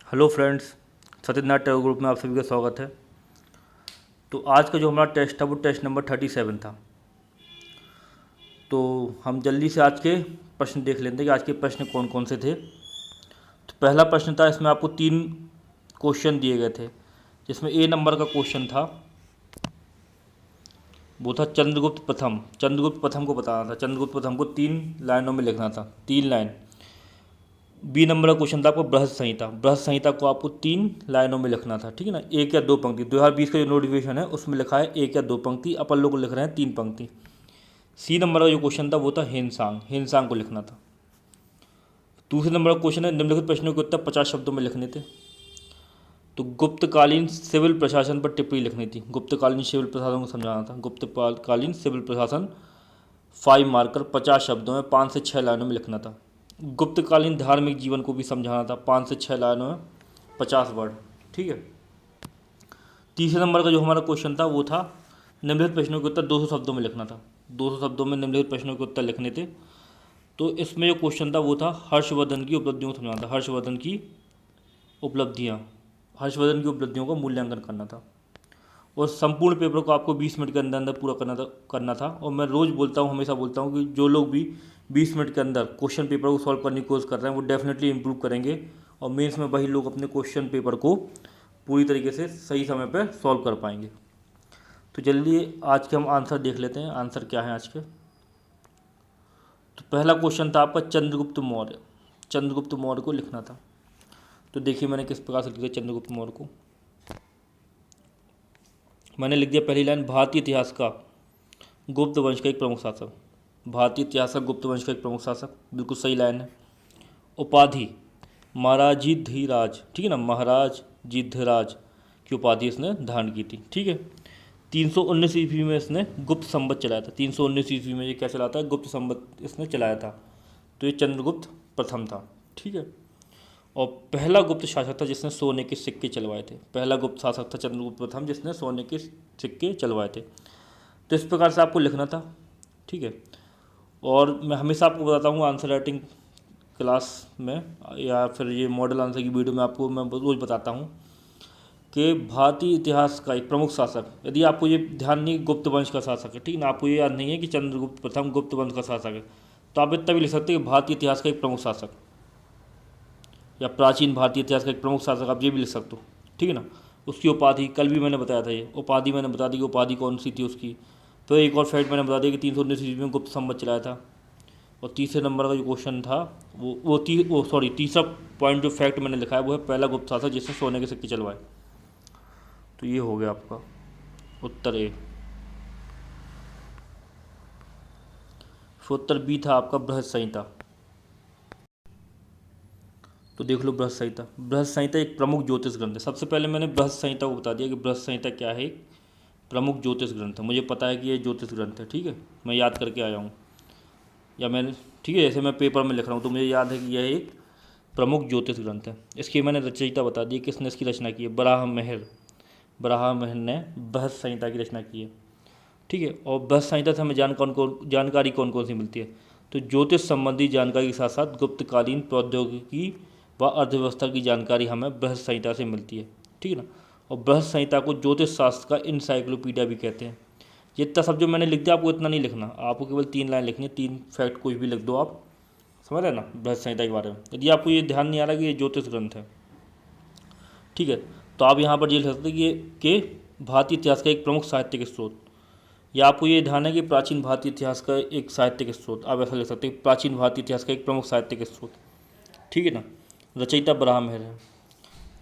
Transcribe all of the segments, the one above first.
Hello friends, Satyanarayan Tagore group में आप सभी का स्वागत है। तो आज का जो हमारा टेस्ट था वो टेस्ट नंबर 37 था। तो हम जल्दी से आज के प्रश्न देख लेते हैं कि आज के प्रश्न कौन कौन से थे। तो पहला प्रश्न था, इसमें आपको 3 क्वेश्चन दिए गए थे। जिसमें ए नंबर का क्वेश्चन था वो था चंद्रगुप्त प्रथम। चंद्रगुप्त प्रथम को बताना था। चंद्रगुप्त प्रथम को 3 लाइनों में लिखना था, 3 लाइन। बी नंबर का क्वेश्चन था आपको बृहद संहिता। बृहद संहिता को आपको 3 लाइनों में लिखना था, ठीक है ना, 1 या 2 पंक्ति। 2020 का जो नोटिफिकेशन है उसमें लिखा है 1 या 2 पंक्ति, अपन लोग लिख रहे हैं 3 पंक्ति। सी नंबर का जो क्वेश्चन था वो था हेनसांग। हेनसांग को लिखना था। दूसरे नंबर का क्वेश्चन है निम्नलिखित प्रश्नों के उत्तर 50 शब्दों में लिखने थे। तो गुप्तकालीन सिविल प्रशासन पर टिप्पणी लिखनी थी। गुप्तकालीन सिविल प्रशासन को समझाना था। गुप्तकालीन सिविल प्रशासन 5 मार्कर 50 शब्दों में 5 से 6 लाइनों में लिखना था। गुप्तकालीन धार्मिक जीवन को भी समझाना था 5 से 6 लाइनों में 50 वर्ड, ठीक है। तीसरे नंबर का जो हमारा क्वेश्चन था वो था निम्नलिखित प्रश्नों के उत्तर 200 शब्दों में लिखना था। 200 शब्दों में निम्नलिखित प्रश्नों के उत्तर लिखने थे। तो इसमें जो क्वेश्चन था वो था हर्षवर्धन की उपलब्धियों को समझाना था। हर्षवर्धन की उपलब्धियाँ, हर्षवर्धन की उपलब्धियों का मूल्यांकन करना था। और संपूर्ण पेपर को आपको 20 मिनट के अंदर अंदर पूरा करना था। और मैं रोज़ बोलता हूँ, हमेशा बोलता हूँ कि जो लोग भी 20 मिनट के अंदर क्वेश्चन पेपर को सॉल्व करने की कोशिश कर रहे हैं वो डेफिनेटली इंप्रूव करेंगे। और मेंस में वही लोग अपने क्वेश्चन पेपर को पूरी तरीके से सही समय पर सॉल्व कर पाएंगे। तो जल्दी आज के हम आंसर देख लेते हैं। आंसर क्या है आज के। तो पहला क्वेश्चन था आपका चंद्रगुप्त मौर्य। चंद्रगुप्त मौर्य को लिखना था। तो देखिए मैंने किस प्रकार से लिखा चंद्रगुप्त मौर्य को। मैंने लिख दिया पहली लाइन, भारतीय इतिहास का गुप्त वंश का एक प्रमुख शासक। भारतीय इतिहास का गुप्त वंश का एक प्रमुख शासक, बिल्कुल सही लाइन है। उपाधि महाराजिधिराज, ठीक है ना, महाराज जिद्धराज की उपाधि इसने धारण की थी, ठीक है। 319 ईस्वी में इसने गुप्त संवत चलाया था। 319 ईस्वी में ये क्या चलाता है, गुप्त संवत इसने चलाया था। तो ये चंद्रगुप्त प्रथम था, ठीक है। और पहला गुप्त शासक था जिसने सोने के सिक्के चलवाए थे। पहला गुप्त शासक था चंद्रगुप्त प्रथम जिसने सोने के सिक्के चलवाए थे। तो इस प्रकार से आपको लिखना था, ठीक है। और मैं हमेशा आपको बताता हूँ आंसर राइटिंग क्लास में या फिर ये मॉडल आंसर की वीडियो में आपको मैं रोज़ बताता हूँ कि भारतीय इतिहास का एक प्रमुख शासक, यदि आपको ये ध्यान नहीं गुप्त वंश का शासक है, ठीक है ना, आपको ये याद नहीं है कि चंद्रगुप्त प्रथम गुप्त वंश का शासक है, तो आप इतना भी लिख सकते हैं कि भारतीय इतिहास का एक प्रमुख शासक या प्राचीन भारतीय इतिहास का एक प्रमुख शासक, आप ये भी लिख सकते हो, ठीक है ना। उसकी उपाधि कल भी मैंने बताया था, ये उपाधि मैंने बता दी कि उपाधि कौन सी थी उसकी। तो एक और फैक्ट मैंने बता दिया कि 319 ईस्वी में गुप्त संवत चलाया था। और तीसरे नंबर का जो क्वेश्चन था तीसरा पॉइंट जो फैक्ट मैंने लिखा है वो है पहला गुप्त शासक जिसने सोने के सिक्के चलवाए। तो ये हो गया आपका उत्तर ए। फिर उत्तर बी था आपका बृहद संहिता। तो देख लो बृहद संहिता। बृहद संहिता एक प्रमुख ज्योतिष ग्रंथ है। सबसे पहले मैंने बृहद संहिता को बता दिया कि बृहद संहिता क्या है, एक प्रमुख ज्योतिष ग्रंथ है। मुझे पता है कि ये ज्योतिष ग्रंथ है, ठीक है, मैं याद करके आया हूँ, या मैंने, ठीक है, जैसे मैं पेपर में लिख रहा हूँ तो मुझे याद है कि यह एक प्रमुख ज्योतिष ग्रंथ है। इसकी मैंने रचयिता बता दी, किसने इसकी रचना की है, बराहमिहिर। बराहमिहिर ने बृहद संहिता की रचना की है, ठीक है। और बृहद संहिता से हमें जानकारी कौन कौन सी मिलती है, तो ज्योतिष संबंधी जानकारी के साथ साथ गुप्तकालीन प्रौद्योगिकी व अर्थव्यवस्था की जानकारी हमें बृहद संहिता से मिलती है, ठीक है ना। और बृहद संहिता को ज्योतिष शास्त्र का इंसाइक्लोपीडिया भी कहते हैं। जितना सब जो मैंने लिख दिया आपको इतना नहीं लिखना, आपको केवल 3 लाइन लिखनी है, 3 फैक्ट कुछ भी लिख दो आप, समझ रहे ना, बृहद संहिता के बारे में। यदि आपको ये ध्यान नहीं आ रहा कि ये ज्योतिष ग्रंथ है, ठीक है, तो आप यहाँ पर ये लिख सकते हैं कि भारतीय इतिहास का एक प्रमुख साहित्यिक स्रोत, या आपको ये ध्यान है कि प्राचीन भारतीय इतिहास का एक साहित्यिक स्रोत, आप ऐसा लिख सकते हैं प्राचीन भारतीय इतिहास का एक प्रमुख साहित्यिक स्रोत, ठीक है ना। रचयिता बराहमिहिर है।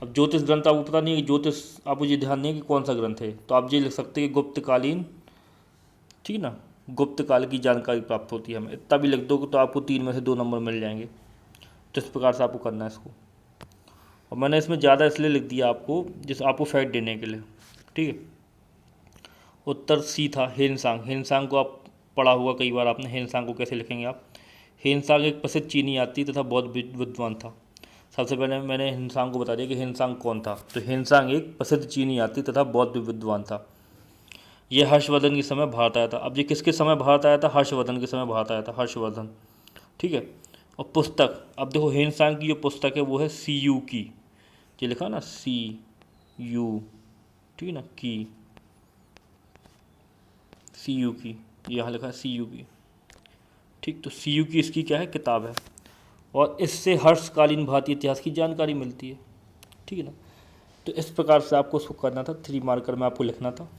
अब ज्योतिष ग्रंथ आपको पता नहीं है कि ज्योतिष, आपको ये ध्यान नहीं है कि कौन सा ग्रंथ है, तो आप ये लिख सकते हैं कि गुप्तकालीन, ठीक है ना, गुप्त काल की जानकारी प्राप्त होती है हमें। इतना भी लिख दोगे तो आपको 3 में से 2 नंबर मिल जाएंगे। तो इस प्रकार से आपको करना है इसको। और मैंने इसमें ज़्यादा इसलिए लिख दिया आपको, जिस आपको फैक्ट देने के लिए, ठीक है। उत्तर सी था हेनसांग। हेनसांग को आप पढ़ा होगा कई बार आपने। हेनसांग को कैसे लिखेंगे आप, हेनसांग एक प्रसिद्ध चीनी यात्री तथा बौद्ध विद्वान था। सबसे पहले मैंने हेनसांग को बता दिया कि हेनसांग कौन था। तो हेनसांग एक प्रसिद्ध चीनी यात्री तथा बौद्ध विद्वान था। ये हर्षवर्धन के समय भारत आया था। अब ये किसके समय भारत आया था, हर्षवर्धन के समय भारत आया था, हर्षवर्धन, ठीक है। और पुस्तक, अब देखो हेनसांग की जो पुस्तक है वो है सी यू की, ये लिखा ना सी यू, ठीक है ना, की, सी यू की, यहाँ लिखा है सी यू की, ठीक। तो सी यू की इसकी क्या है, किताब है, और इससे हर्षकालीन भारतीय इतिहास की जानकारी मिलती है, ठीक है ना। तो इस प्रकार से आपको उसको करना था, 3 मार्कर में आपको लिखना था,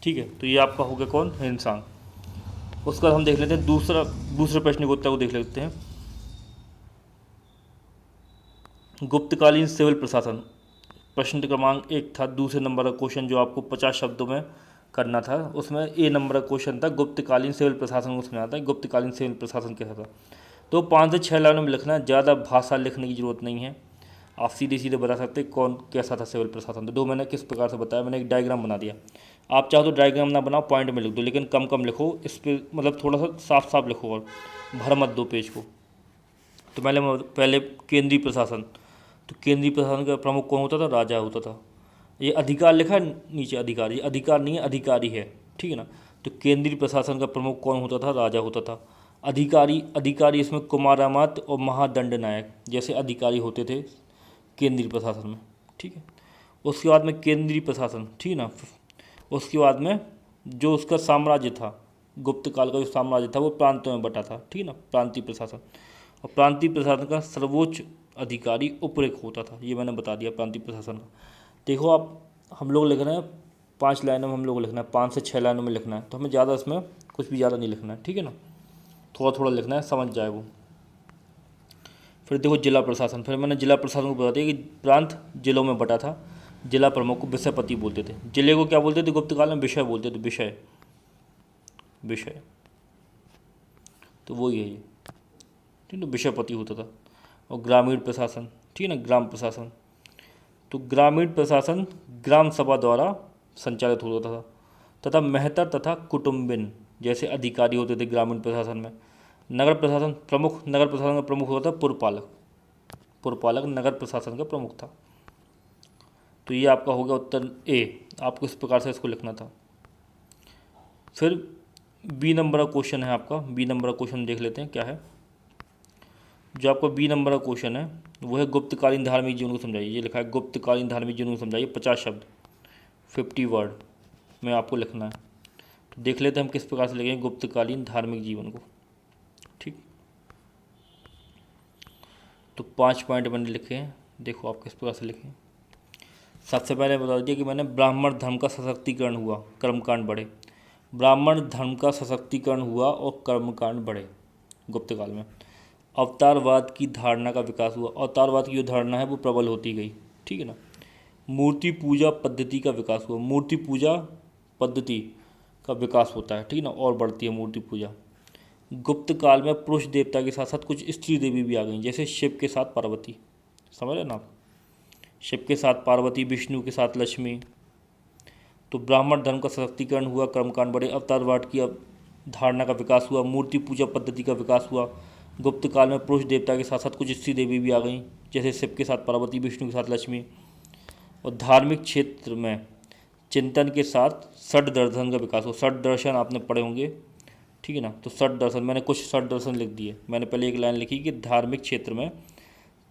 ठीक है। तो ये आपका हो गया कौन, हिंदुस्तान। उसका हम देख लेते हैं दूसरे प्रश्न के उत्तर को देख लेते हैं। गुप्तकालीन सिविल प्रशासन, प्रश्न क्रमांक 1 था, दूसरे नंबर का क्वेश्चन जो आपको 50 शब्दों में करना था, उसमें ए नंबर का क्वेश्चन था गुप्तकालीन सिविल प्रशासन को समझाना था, गुप्तकालीन सिविल प्रशासन कैसा था। तो 5 से 6 लाइनों में लिखना है, ज़्यादा भाषा लिखने की ज़रूरत नहीं है, आप सीधे सीधे बता सकते कौन कैसा था सिविल प्रशासन। तो मैंने किस प्रकार से बताया, मैंने एक डायग्राम बना दिया। आप चाहो तो डायग्राम ना बनाओ, पॉइंट में लिख दो, लेकिन कम कम लिखो, इस पर मतलब थोड़ा सा साफ साफ लिखो और भर मत दो पेज को। तो पहले केंद्रीय प्रशासन, तो केंद्रीय प्रशासन का प्रमुख कौन होता था, राजा होता था। ये अधिकार लिखा है नीचे, अधिकार, ये अधिकार नहीं है, अधिकारी है, ठीक है ना। तो केंद्रीय प्रशासन का प्रमुख कौन होता था, राजा होता था। अधिकारी इसमें कुमारामात्य और महादंड नायक जैसे अधिकारी होते थे केंद्रीय प्रशासन में, ठीक है। उसके बाद में केंद्रीय प्रशासन, ठीक है ना, उसके बाद में जो उसका साम्राज्य था, गुप्त काल का जो साम्राज्य था वो प्रांतों में बटा था, ठीक है ना, प्रांतीय प्रशासन। और प्रांतीय प्रशासन का सर्वोच्च अधिकारी उपरेख होता था, ये मैंने बता दिया प्रांतीय प्रशासन का। देखो आप, हम लोग लिख रहे हैं 5 लाइनों में, हम लोग को लिखना है 5 से 6 लाइनों में लिखना है, तो हमें ज़्यादा इसमें कुछ भी ज़्यादा नहीं लिखना है, ठीक है ना, थोड़ा थोड़ा लिखना है, समझ जाए वो। फिर देखो जिला प्रशासन, फिर मैंने जिला प्रशासन को बता दिया कि प्रांत जिलों में बटा था, जिला प्रमुख को विषयपति बोलते थे, जिले को क्या बोलते थे गुप्त काल में, विषय बोलते थे, विषय, तो वही है ये, ठीक है, विषयपति होता था। और ग्रामीण प्रशासन, ठीक है ना, ग्राम प्रशासन, तो ग्रामीण प्रशासन ग्राम सभा द्वारा संचालित होता था, तथा मेहतर तथा कुटुंबिन जैसे अधिकारी होते थे ग्रामीण प्रशासन में। नगर प्रशासन का प्रमुख होता था पुरपालक नगर प्रशासन का प्रमुख था। तो ये आपका हो गया उत्तर ए, आपको इस प्रकार से इसको लिखना था। फिर बी नंबर का क्वेश्चन है आपका, बी नंबर का क्वेश्चन देख लेते हैं क्या है। जो आपका बी नंबर का क्वेश्चन है वो है गुप्तकालीन धार्मिक जीवन को समझाइए। ये लिखा है गुप्तकालीन धार्मिक जीवन को समझाइए, 50 शब्द 50 वर्ड में आपको लिखना है। तो देख लेते हैं हम किस प्रकार से लिखेंगे गुप्तकालीन धार्मिक जीवन को, ठीक। तो 5 पॉइंट मैंने लिखे हैं, देखो आप किस प्रकार से लिखें। सबसे पहले बता दिया कि मैंने ब्राह्मण धर्म का सशक्तिकरण हुआ, कर्मकांड बढ़े। ब्राह्मण धर्म का सशक्तिकरण हुआ और कर्मकांड बढ़े गुप्त काल में। अवतारवाद की धारणा का विकास हुआ, अवतारवाद की जो धारणा है वो प्रबल होती गई, ठीक है ना। मूर्ति पूजा पद्धति का विकास हुआ, मूर्ति पूजा पद्धति का विकास होता है, ठीक है ना, और बढ़ती है मूर्ति पूजा। गुप्त काल में पुरुष देवता के साथ साथ कुछ स्त्री देवी भी आ गई, जैसे शिव के साथ पार्वती, समझ रहे ना आप, शिव के साथ पार्वती, विष्णु के साथ लक्ष्मी। तो ब्राह्मण धर्म का सशक्तिकरण हुआ, कर्मकांड बढ़े, अवतारवाद की धारणा का विकास हुआ, मूर्ति पूजा पद्धति का विकास हुआ। गुप्त काल में पुरुष देवता के साथ साथ कुछ स्त्री देवी भी आ गई, जैसे शिव के साथ पार्वती, विष्णु के साथ लक्ष्मी। और धार्मिक क्षेत्र में चिंतन के साथ षड दर्शन का विकास हुआ। षड दर्शन आपने पढ़े होंगे, ठीक है ना। तो षड दर्शन, मैंने कुछ षड दर्शन लिख दिए, मैंने पहले एक लाइन लिखी कि धार्मिक क्षेत्र में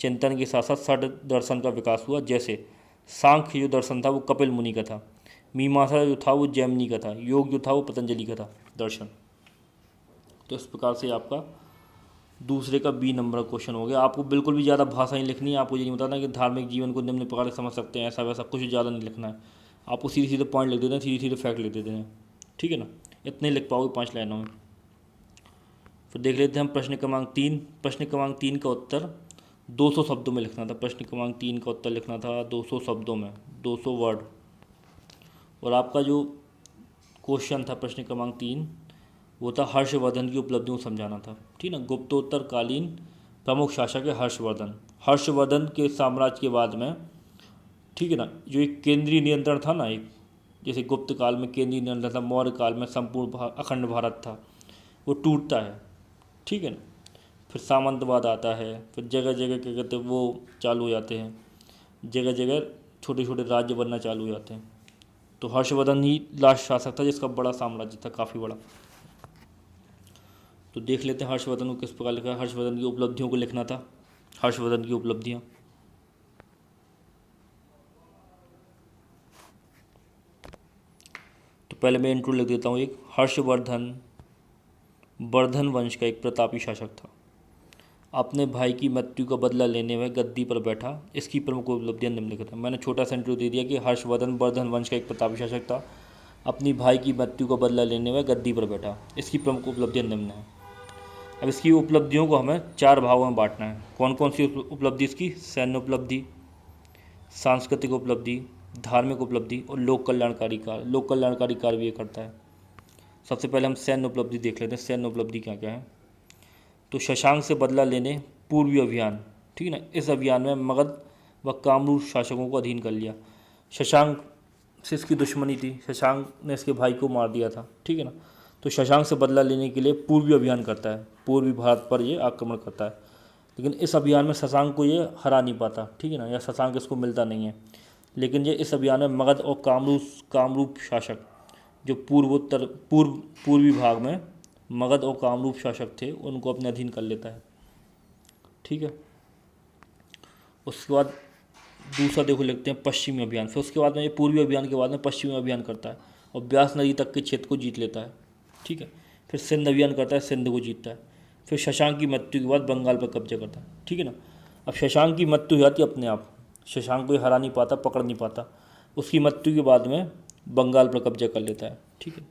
चिंतन के साथ साथ षड दर्शन का विकास हुआ, जैसे सांख्य जो दर्शन था वो कपिल मुनि का था, मीमांसा जो था वो जैमिनी का था, योग जो था वो पतंजलि का था दर्शन। तो इस प्रकार से आपका दूसरे का बी नंबर का क्वेश्चन हो गया। आपको बिल्कुल भी ज़्यादा भाषा नहीं लिखनी है, आपको ये नहीं बताना कि धार्मिक जीवन को निम्न प्रकार से समझ सकते हैं, ऐसा वैसा कुछ ज़्यादा नहीं लिखना है। आपको सीधे सीधे पॉइंट लिख देते हैं, सीधे सीधे फैक्ट लिख देते हैं, ठीक है ना, इतने लिख पाओगे 5 लाइनों में। फिर देख लेते हैं हम प्रश्न क्रमांक 3। प्रश्न क्रमांक 3 का उत्तर 200 शब्दों में लिखना था। प्रश्न क्रमांक 3 का उत्तर लिखना था 200 शब्दों में, 200 वर्ड। और आपका जो क्वेश्चन था प्रश्न क्रमांक 3 वो था हर्षवर्धन की उपलब्धियों को समझाना था, ठीक ना। गुप्तोत्तरकालीन प्रमुख शासक है हर्षवर्धन के साम्राज्य के बाद में, ठीक है ना, जो एक केंद्रीय नियंत्रण था ना, एक जैसे गुप्त काल में केंद्रीय नियंत्रण था, मौर्य काल में संपूर्ण अखंड भारत था, वो टूटता है, ठीक है ना। फिर सामंतवाद आता है, फिर जगह जगह क्या कहते हैं वो चालू हो जाते हैं, जगह जगह छोटे छोटे राज्य बनना चालू हो जाते हैं। तो हर्षवर्धन ही लास्ट शासक था जिसका बड़ा साम्राज्य था, काफ़ी बड़ा। तो देख लेते हैं हर्षवर्धन को किस प्रकार लिखा है। हर्षवर्धन की उपलब्धियों को लिखना था, हर्षवर्धन की उपलब्धियाँ। तो पहले मैं इंट्रो लिख देता हूँ। एक हर्षवर्धन वर्धन वंश का एक प्रतापी शासक था। अपने भाई की मृत्यु का बदला लेने में गद्दी पर बैठा। इसकी प्रमुख उपलब्धियां निम्नलिखित हैं। मैंने छोटा सा इंट्रो दे दिया कि हर्षवर्धन वर्धन वंश का एक प्रतापी शासक था, अपनी भाई की मृत्यु का बदला लेने में गद्दी पर बैठा। इसकी प्रमुख उपलब्धियां निम्न हैं। अब इसकी उपलब्धियों को हमें 4 भागों में बांटना है। कौन कौन सी उपलब्धि इसकी? सैन्य उपलब्धि, सांस्कृतिक उपलब्धि, धार्मिक उपलब्धि और लोक कल्याणकारी कार्य। लोक कल्याणकारी कार्य भी ये करता है। सबसे पहले हम सैन्य उपलब्धि देख लेते हैं। सैन्य उपलब्धि क्या क्या है? तो शशांक से बदला लेने पूर्वी अभियान, ठीक है ना। इस अभियान में मगध व कामरूप शासकों को अधीन कर लिया। शशांक से इसकी दुश्मनी थी, शशांक ने इसके भाई को मार दिया था, ठीक है ना। तो शशांक से बदला लेने के लिए पूर्वी अभियान करता है, पूर्वी भारत पर ये आक्रमण करता है। लेकिन इस अभियान में शशांक को ये हरा नहीं पाता, ठीक है ना, या शशांक इसको मिलता नहीं है। लेकिन ये इस अभियान में मगध और कामरूप शासक जो पूर्वी भाग में मगध और कामरूप शासक थे उनको अपने अधीन कर लेता है, ठीक है। उसके बाद दूसरा देखो लिखते हैं पश्चिमी अभियान। फिर उसके बाद में ये पूर्वी अभियान के बाद में पश्चिमी अभियान करता है और ब्यास नदी तक के क्षेत्र को जीत लेता है, ठीक है। फिर सिंध अभियान करता है, सिंध को जीतता है। फिर शशांक की मृत्यु के बाद बंगाल पर कब्जा करता है, ठीक है ना। अब शशांक की मृत्यु हो जाती है अपने आप, शशांक को ये हरा नहीं पाता, पकड़ नहीं पाता। उसकी मृत्यु के बाद में बंगाल पर कब्जा कर लेता है, ठीक है।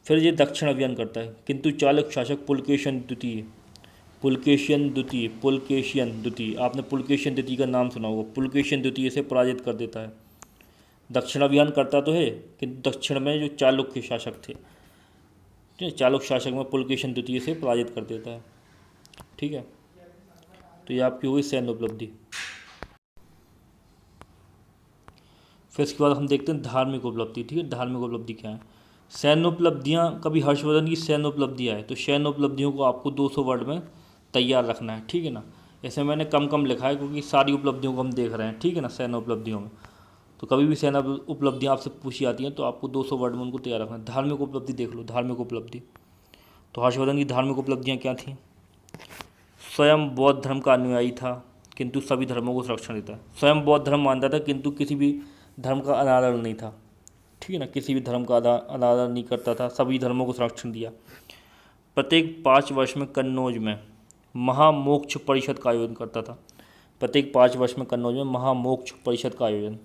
फिर ये दक्षिण अभियान करता है, किंतु चालुक्य शासक पुलकेशियन द्वितीय, आपने पुलकेशियन द्वितीय का नाम सुना होगा, पुलकेशियन द्वितीय से पराजित कर देता है। दक्षिण अभियान करता तो है, किंतु दक्षिण में जो चालुक्य शासक थे, ठीक है, चालुक्य शासक में पुलकेशियन द्वितीय से पराजित कर देता है, ठीक है। तो ये आपकी हुई सैन्य उपलब्धि। फिर इसके बाद हम देखते हैं धार्मिक उपलब्धि, ठीक है। धार्मिक उपलब्धि क्या है? सैन्य उपलब्धियाँ, कभी हर्षवर्धन की सैन्य उपलब्धियाँ है तो सैन्य उपलब्धियों को आपको 200 वर्ड में तैयार रखना है, ठीक है ना। ऐसे मैंने कम कम लिखा है क्योंकि सारी उपलब्धियों को हम देख रहे हैं, ठीक है ना, सैन्य उपलब्धियों में। तो कभी भी सैन्य उपलब्धियाँ आपसे पूछी जाती हैं तो आपको 200 वर्ड में उनको तैयार रखना है। धार्मिक उपलब्धि देख लो, धार्मिक उपलब्धि। तो हर्षवर्धन की धार्मिक उपलब्धियाँ क्या थीं? स्वयं बौद्ध धर्म का अनुयायी था किंतु सभी धर्मों को संरक्षण देता है। स्वयं बौद्ध धर्म मानता था किंतु किसी भी धर्म का अनादर नहीं था, ठीक है ना, किसी भी धर्म का अनादर नहीं करता था, सभी धर्मों को संरक्षण दिया। प्रत्येक 5 वर्ष में कन्नौज में महामोक्ष परिषद का आयोजन करता था। प्रत्येक 5 वर्ष में कन्नौज में महामोक्ष परिषद का आयोजन,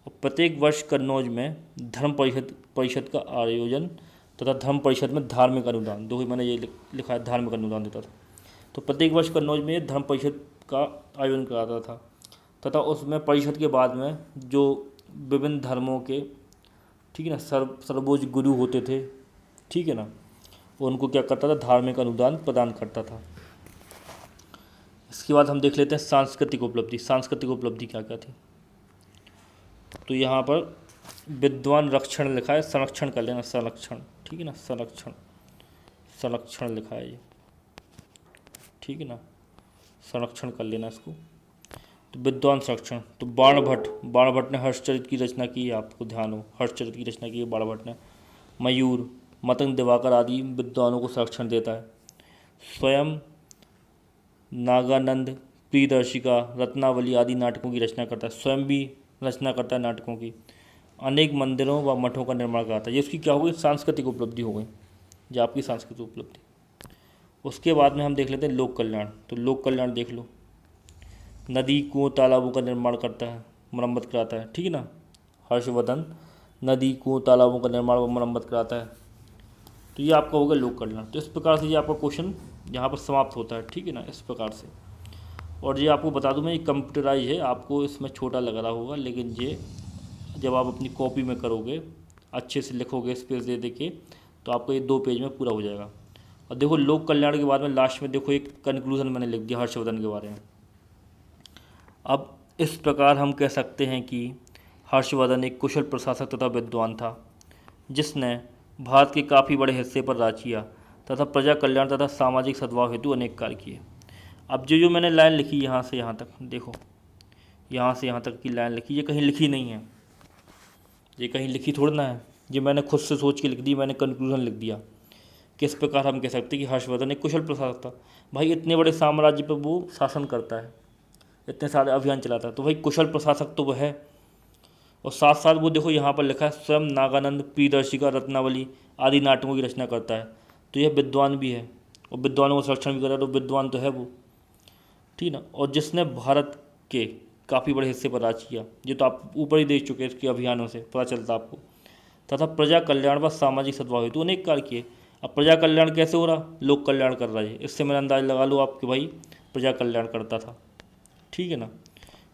और प्रत्येक वर्ष कन्नौज में धर्म परिषद का आयोजन तथा धर्म परिषद में धार्मिक अनुदान, दो ही मैंने ये लिखा है, धार्मिक अनुदान देता था। तो प्रत्येक वर्ष कन्नौज में धर्म परिषद का आयोजन कराता था तथा उसमें परिषद के बाद में जो विभिन्न धर्मों के, ठीक है ना, सर्वोच्च गुरु होते थे, ठीक है ना, उनको क्या करता था? धार्मिक अनुदान प्रदान करता था। इसके बाद हम देख लेते हैं सांस्कृतिक उपलब्धि। सांस्कृतिक उपलब्धि क्या क्या थी? तो यहाँ पर विद्वान रक्षण लिखा है, संरक्षण कर लेना, संरक्षण, ठीक है ना, संरक्षण लिखा है ये, ठीक है ना, संरक्षण कर लेना इसको। तो विद्वान संरक्षण, तो बाणभट्ट ने हर्षचरित की रचना की है, आपको ध्यान हो, हर्षचरित की रचना की है बाणभट्ट ने। मयूर, मतंग दिवाकर आदि विद्वानों को संरक्षण देता है। स्वयं नागानंद, प्रियदर्शिका, रत्नावली आदि नाटकों की रचना करता है, स्वयं भी रचना करता है नाटकों की। अनेक मंदिरों व मठों का निर्माण कराता है। ये उसकी क्या हो गई? सांस्कृतिक उपलब्धि हो गई, जो आपकी सांस्कृतिक उपलब्धि। उसके बाद में हम देख लेते हैं लोक कल्याण। तो लोक कल्याण देख लो, नदी कुओं तालाबों का निर्माण करता है, मरम्मत कराता है, ठीक है ना। हर्षवर्धन नदी कुओं तालाबों का निर्माण व मरम्मत कराता है। तो ये आपका होगा लोक कल्याण। तो इस प्रकार से ये आपका क्वेश्चन यहाँ पर समाप्त होता है, ठीक है ना, इस प्रकार से। और ये आपको बता दूं मैं, ये कंप्यूटराइज है, आपको इसमें छोटा लग रहा होगा, लेकिन ये जब आप अपनी कॉपी में करोगे, अच्छे से लिखोगे स्पेस दे दे के, तो आपको ये 2 पेज में पूरा हो जाएगा। और देखो लोक कल्याण के बाद में लास्ट में देखो एक कंक्लूजन मैंने लिख दिया हर्षवर्धन के बारे में। अब इस प्रकार हम कह सकते हैं कि हर्षवर्धन एक कुशल प्रशासक तथा विद्वान था, जिसने भारत के काफ़ी बड़े हिस्से पर राज किया तथा प्रजा कल्याण तथा सामाजिक सद्भाव हेतु अनेक कार्य किए। अब जो मैंने लाइन लिखी यहाँ से यहाँ तक, देखो यहाँ से यहाँ तक की लाइन लिखी, ये कहीं लिखी नहीं है, ये कहीं लिखी थोड़ी ना है, ये मैंने खुद से सोच के लिख दी, मैंने कंक्लूजन लिख दिया। किस प्रकार हम कह सकते हैं कि हर्षवर्धन एक कुशल प्रशासक था। भाई इतने बड़े साम्राज्य पर वो शासन करता है, इतने सारे अभियान चलाता है, तो भाई कुशल प्रशासक तो वह है। और साथ साथ वो देखो यहाँ पर लिखा है स्वयं नागानंद प्रियदर्शिका रत्नावली आदि नाटकों की रचना करता है। तो यह विद्वान भी है और विद्वानों का संरक्षण भी कर रहा है, तो विद्वान तो है वो, ठीक ना। और जिसने भारत के काफ़ी बड़े हिस्से पर राज किया, ये तो आप ऊपर ही देख चुके हैं इसके अभियानों से पता चलता आपको। तथा प्रजा कल्याण व सामाजिक सद्भाव हेतु अनेक कार्य किए। अब प्रजा कल्याण कैसे हो रहा, लोक कल्याण कर रहा है, इससे मैंने अंदाज लगा लो आपके भाई प्रजा कल्याण करता था, ठीक है ना।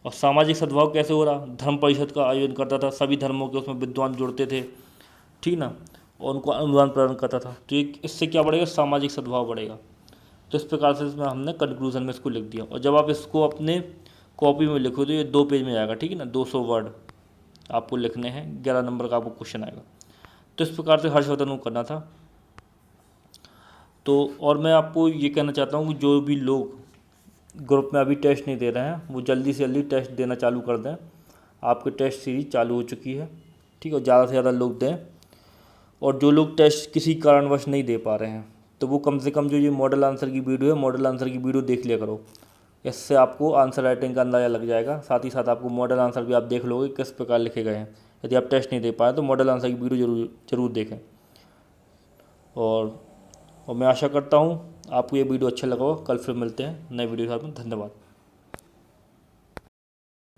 और सामाजिक सद्भाव कैसे हो रहा, धर्म परिषद का आयोजन करता था, सभी धर्मों के उसमें विद्वान जुड़ते थे, ठीक ना, और उनको अनुदान प्रदान करता था। तो ये इससे क्या बढ़ेगा, सामाजिक सद्भाव बढ़ेगा। तो इस प्रकार से इसमें हमने कंक्लूजन में इसको लिख दिया। और जब आप इसको अपने कॉपी में लिखो तो ये 2 पेज में आएगा, ठीक है ना, 200 वर्ड आपको लिखने हैं, 11 नंबर का आपको क्वेश्चन आएगा। तो इस प्रकार से हर्षवर्धन को करना था। तो और मैं आपको ये कहना चाहता हूँ कि जो भी लोग ग्रुप में अभी टेस्ट नहीं दे रहे हैं वो जल्दी से जल्दी टेस्ट देना चालू कर दें। आपकी टेस्ट सीरीज चालू हो चुकी है, ठीक है, ज़्यादा से ज़्यादा लोग दें। और जो लोग टेस्ट किसी कारणवश नहीं दे पा रहे हैं तो वो कम से कम जो ये मॉडल आंसर की वीडियो है, मॉडल आंसर की वीडियो देख लिया करो। इससे आपको आंसर राइटिंग का अंदाज़ा लग जाएगा, साथ ही साथ आपको मॉडल आंसर भी आप देख लोगे किस प्रकार लिखे गए हैं। यदि आप टेस्ट नहीं दे पाए तो मॉडल आंसर की वीडियो जरूर देखें। और मैं आशा करता हूँ आपको ये वीडियो अच्छा लगा होगा। कल फिर मिलते हैं नए वीडियो के साथ में। धन्यवाद।